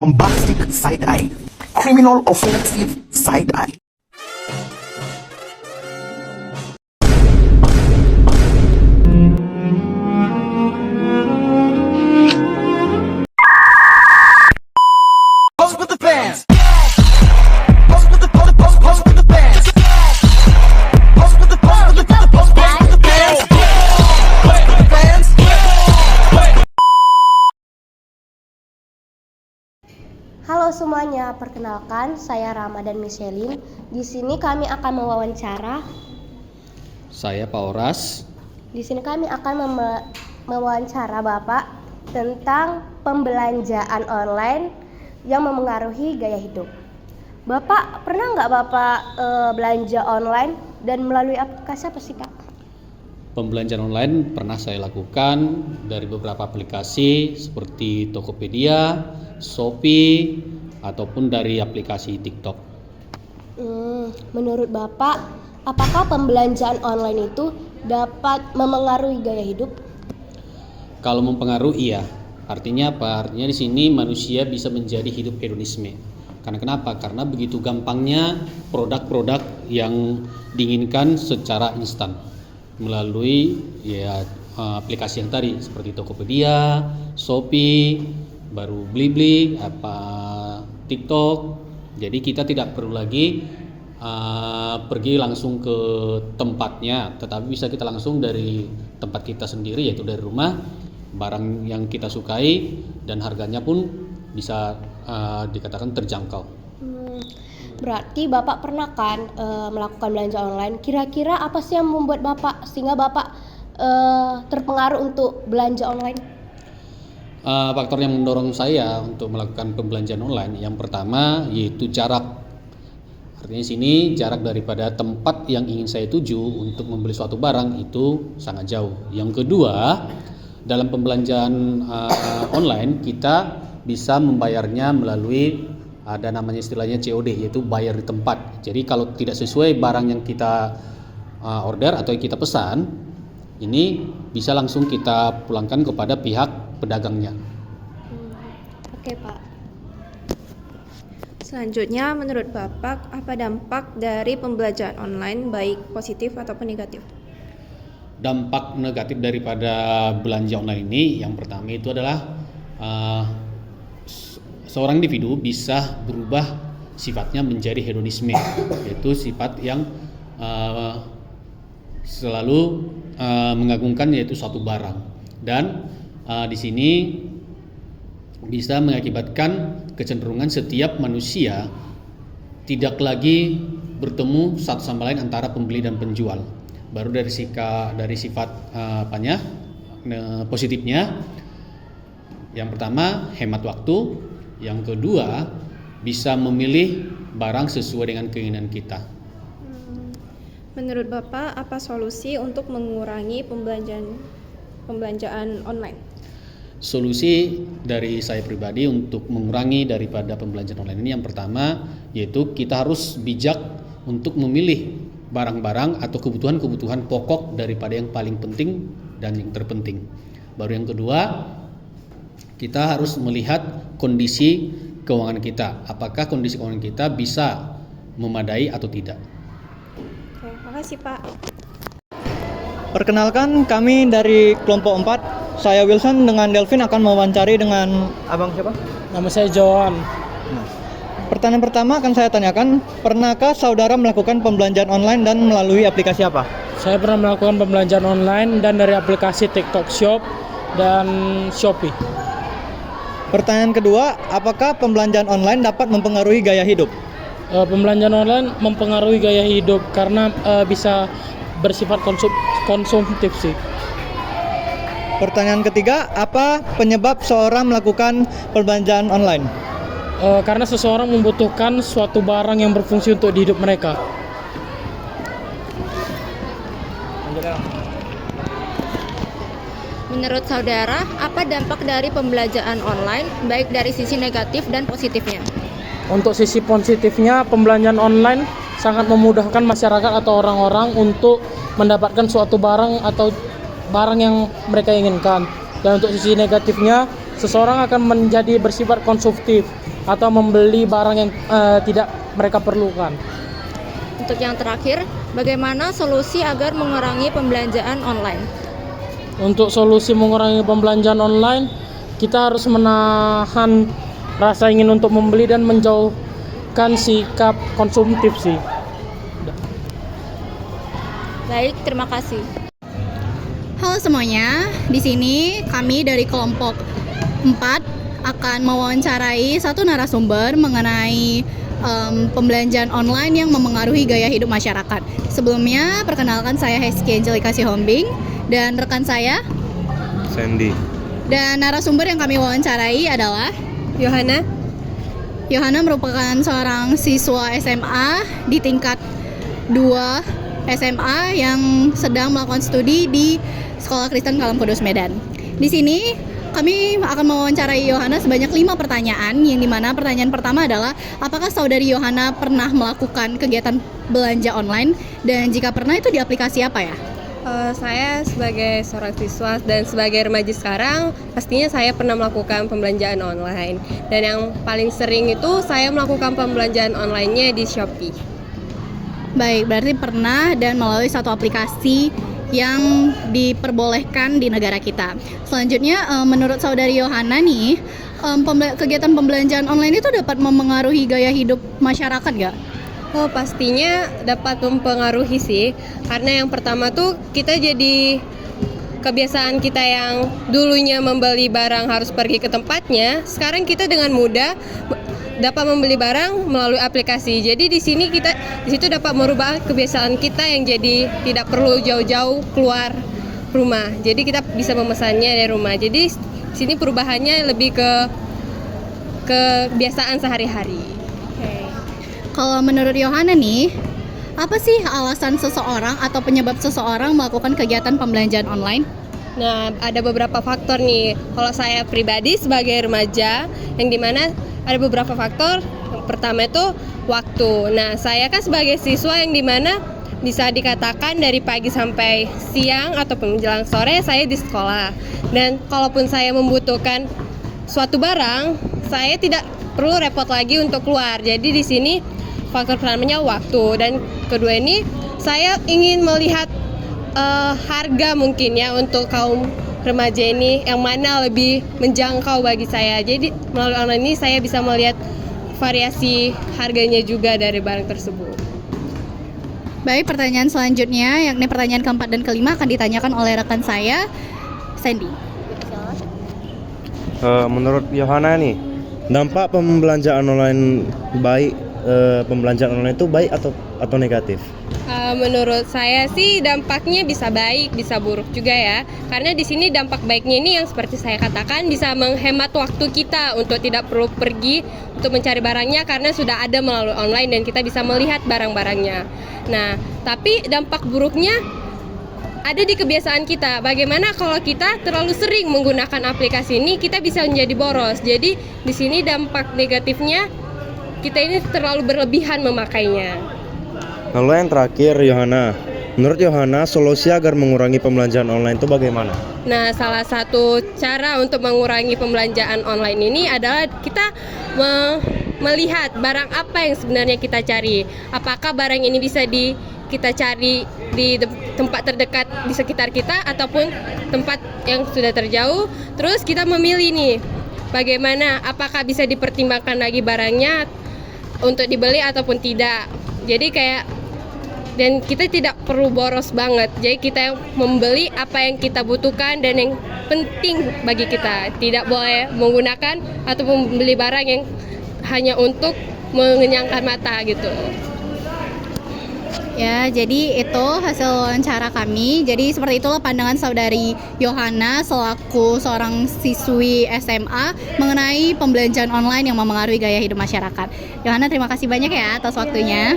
Bombastic side-eye, criminal offensive side-eye. Pose with the fans. Pose with the pose with the fans. Pose with the fans. Pose with the fans. Halo semuanya, perkenalkan saya Rama dan Michelin. Di sini kami akan mewawancara. Saya Pak Oras. Di sini kami akan mewawancara Bapak tentang pembelanjaan online yang memengaruhi gaya hidup. Bapak pernah nggak Bapak belanja online dan melalui aplikasi apa sih Pak? Pembelanjaan online pernah saya lakukan dari beberapa aplikasi seperti Tokopedia, Shopee, ataupun dari aplikasi TikTok. Menurut Bapak, apakah pembelanjaan online itu dapat memengaruhi gaya hidup? Kalau mempengaruhi iya. Artinya apa? Artinya di sini manusia bisa menjadi hidup hedonisme. Karena kenapa? Karena begitu gampangnya produk-produk yang diinginkan secara instan melalui aplikasi yang tadi seperti Tokopedia, Shopee, baru Blibli, TikTok. Jadi kita tidak perlu lagi pergi langsung ke tempatnya, tetapi bisa kita langsung dari tempat kita sendiri, yaitu dari rumah, barang yang kita sukai dan harganya pun bisa dikatakan terjangkau. Berarti Bapak pernah kan melakukan belanja online. Kira-kira apa sih yang membuat Bapak sehingga Bapak terpengaruh untuk belanja online? Faktor yang mendorong saya untuk melakukan pembelanjaan online yang pertama yaitu jarak. Artinya sini jarak daripada tempat yang ingin saya tuju untuk membeli suatu barang itu sangat jauh. Yang kedua, dalam pembelanjaan online kita bisa membayarnya melalui ada namanya istilahnya COD, yaitu bayar di tempat. Jadi kalau tidak sesuai barang yang kita order atau yang kita pesan, ini bisa langsung kita pulangkan kepada pihak pedagangnya. Oke Pak. Selanjutnya, menurut Bapak, apa dampak dari pembelanjaan online, baik positif ataupun negatif? Dampak negatif daripada belanja online ini, yang pertama itu adalah seorang individu bisa berubah sifatnya menjadi hedonisme, yaitu sifat yang selalu mengagungkan yaitu suatu barang, dan di sini bisa mengakibatkan kecenderungan setiap manusia tidak lagi bertemu satu sama lain antara pembeli dan penjual. Baru dari sifat positifnya, yang pertama hemat waktu. Yang kedua, bisa memilih barang sesuai dengan keinginan kita. Menurut Bapak, apa solusi untuk mengurangi pembelanjaan online? Solusi dari saya pribadi untuk mengurangi daripada pembelanjaan online ini yang pertama yaitu kita harus bijak untuk memilih barang-barang atau kebutuhan-kebutuhan pokok daripada yang paling penting dan yang terpenting. Baru yang kedua, kita harus melihat kondisi keuangan kita. Apakah kondisi keuangan kita bisa memadai atau tidak? Oke, makasih Pak. Perkenalkan, kami dari kelompok 4. Saya Wilson dengan Delvin akan mewawancari dengan Abang siapa? Nama saya Johan. Pertanyaan pertama akan saya tanyakan, pernahkah saudara melakukan pembelanjaan online dan melalui aplikasi apa? Saya pernah melakukan pembelanjaan online dan dari aplikasi TikTok Shop dan Shopee. Pertanyaan kedua, apakah pembelanjaan online dapat mempengaruhi gaya hidup? Pembelanjaan online mempengaruhi gaya hidup karena bisa bersifat konsumtif sih. Pertanyaan ketiga, apa penyebab seorang melakukan pembelanjaan online? Karena seseorang membutuhkan suatu barang yang berfungsi untuk di hidup mereka. Menurut saudara, apa dampak dari pembelanjaan online, baik dari sisi negatif dan positifnya? Untuk sisi positifnya, pembelanjaan online sangat memudahkan masyarakat atau orang-orang untuk mendapatkan suatu barang atau barang yang mereka inginkan. Dan untuk sisi negatifnya, seseorang akan menjadi bersifat konsumtif atau membeli barang yang tidak mereka perlukan. Untuk yang terakhir, bagaimana solusi agar mengurangi pembelanjaan online? Untuk solusi mengurangi pembelanjaan online, kita harus menahan rasa ingin untuk membeli dan menjauhkan sikap konsumtif sih. Baik, terima kasih. Halo semuanya, di sini kami dari kelompok 4 akan mewawancarai satu narasumber mengenai pembelanjaan online yang memengaruhi gaya hidup masyarakat. Sebelumnya, perkenalkan saya Heski Angelika Sihombing dan rekan saya Sandy. Dan narasumber yang kami wawancarai adalah Yohana. Yohana merupakan seorang siswa SMA di tingkat 2 SMA yang sedang melakukan studi di Sekolah Kristen Kalam Kudus Medan. Di sini kami akan mewawancarai Yohana sebanyak 5 pertanyaan, yang dimana pertanyaan pertama adalah apakah saudari Yohana pernah melakukan kegiatan belanja online, dan jika pernah itu di aplikasi apa ya? Saya sebagai seorang siswa dan sebagai remaja sekarang, pastinya saya pernah melakukan pembelanjaan online. Dan yang paling sering itu saya melakukan pembelanjaan online-nya di Shopee. Baik, berarti pernah dan melalui satu aplikasi yang diperbolehkan di negara kita. Selanjutnya, menurut saudari Yohana nih, kegiatan pembelanjaan online itu dapat memengaruhi gaya hidup masyarakat nggak? Oh, pastinya dapat mempengaruhi sih. Karena yang pertama tuh kita jadi kebiasaan kita yang dulunya membeli barang harus pergi ke tempatnya, sekarang kita dengan mudah dapat membeli barang melalui aplikasi. Jadi di situ dapat merubah kebiasaan kita yang jadi tidak perlu jauh-jauh keluar rumah. Jadi kita bisa memesannya dari rumah. Jadi di sini perubahannya lebih ke kebiasaan sehari-hari. Kalau menurut Yohana nih, apa sih alasan seseorang atau penyebab seseorang melakukan kegiatan pembelanjaan online? Nah, ada beberapa faktor nih. Kalau saya pribadi sebagai remaja, yang dimana ada beberapa faktor. Yang pertama itu waktu. Nah, saya kan sebagai siswa yang dimana bisa dikatakan dari pagi sampai siang ataupun menjelang sore saya di sekolah. Dan kalaupun saya membutuhkan suatu barang, saya tidak perlu repot lagi untuk keluar. Jadi di sini faktor pertamanya waktu, dan kedua ini saya ingin melihat harga mungkin ya untuk kaum remaja ini yang mana lebih menjangkau bagi saya. Jadi melalui online ini saya bisa melihat variasi harganya juga dari barang tersebut. Baik, pertanyaan selanjutnya, yakni pertanyaan keempat dan kelima akan ditanyakan oleh rekan saya, Sandy. Menurut Yohana nih, dampak pembelanjaan online pembelanjaan online itu baik atau negatif? Menurut saya sih dampaknya bisa baik, bisa buruk juga ya. Karena di sini dampak baiknya ini yang seperti saya katakan bisa menghemat waktu kita untuk tidak perlu pergi untuk mencari barangnya karena sudah ada melalui online dan kita bisa melihat barang-barangnya. Nah, tapi dampak buruknya ada di kebiasaan kita. Bagaimana kalau kita terlalu sering menggunakan aplikasi ini, kita bisa menjadi boros. Jadi di sini dampak negatifnya kita ini terlalu berlebihan memakainya. Lalu yang terakhir, Yohana, menurut Yohana solusi agar mengurangi pembelanjaan online itu bagaimana? Nah, salah satu cara untuk mengurangi pembelanjaan online ini adalah kita melihat barang apa yang sebenarnya kita cari. Apakah barang ini bisa kita cari di tempat terdekat di sekitar kita ataupun tempat yang sudah terjauh. Terus kita memilih nih, bagaimana, apakah bisa dipertimbangkan lagi barangnya untuk dibeli ataupun tidak. Jadi dan kita tidak perlu boros banget. Jadi kita membeli apa yang kita butuhkan dan yang penting bagi kita. Tidak boleh menggunakan atau membeli barang yang hanya untuk mengenyangkan mata gitu. Ya, jadi itu hasil wawancara kami. Jadi seperti itulah pandangan saudari Yohana selaku seorang siswi SMA mengenai pembelanjaan online yang memengaruhi gaya hidup masyarakat. Yohana, terima kasih banyak ya atas waktunya.